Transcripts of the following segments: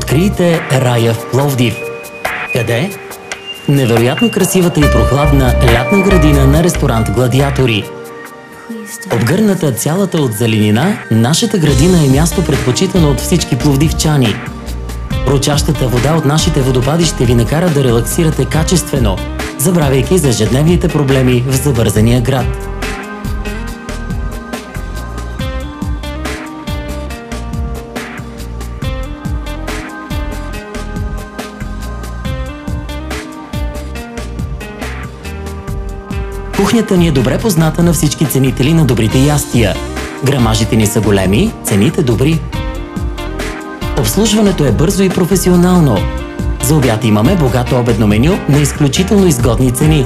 Открийте рая в Пловдив. Къде? Невероятно красивата и прохладна лятна градина на ресторант Гладиатори. Обгърната цялата от зеленина, нашата градина е място предпочитано от всички пловдивчани. Прочащата вода от нашите водопади ще ви накара да релаксирате качествено, забравяйки за ежедневните проблеми в завързания град. Кухнята ни е добре позната на всички ценители на добрите ястия. Грамажите ни са големи, цените добри. Обслужването е бързо и професионално. За обяд имаме богато обедно меню на изключително изгодни цени.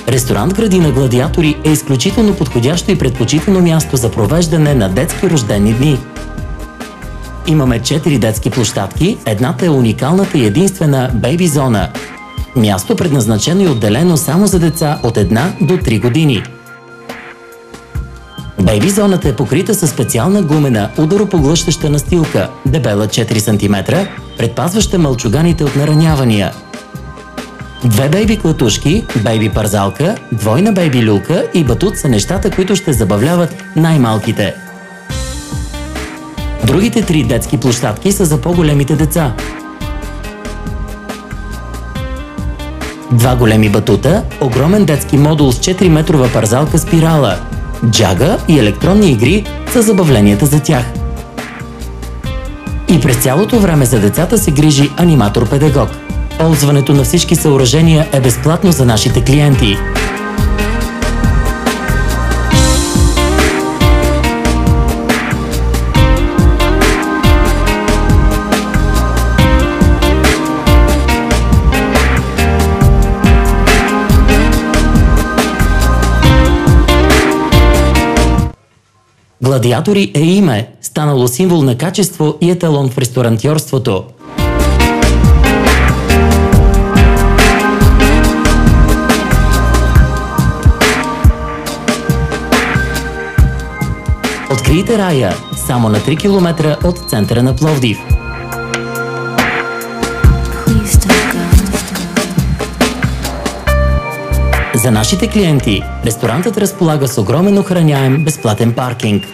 Ресторант Градина Гладиатори е изключително подходящо и предпочитано място за провеждане на детски рождени дни. Имаме 4 детски площадки, едната е уникалната и единствена Бейби зона. Място предназначено и отделено само за деца от 1 до 3 години. Бейби зоната е покрита със специална гумена ударопоглъщаща настилка, дебела 4 см, предпазваща мълчуганите от наранявания. 2 бейби клатушки, бейби парзалка, двойна бейби люлка и батут са нещата, които ще забавляват най-малките. Другите 3 детски площадки са за по-големите деца. 2 големи батута, огромен детски модул с 4-метрова парзалка спирала, джага и електронни игри са забавленията за тях. И през цялото време за децата се грижи аниматор-педагог. Ползването на всички съоръжения е безплатно за нашите клиенти. Гладиатори е име, станало символ на качество и еталон в ресторантьорството. Открийте рая само на 3 км от центъра на Пловдив. За нашите клиенти, ресторантът разполага с огромен охраняем безплатен паркинг.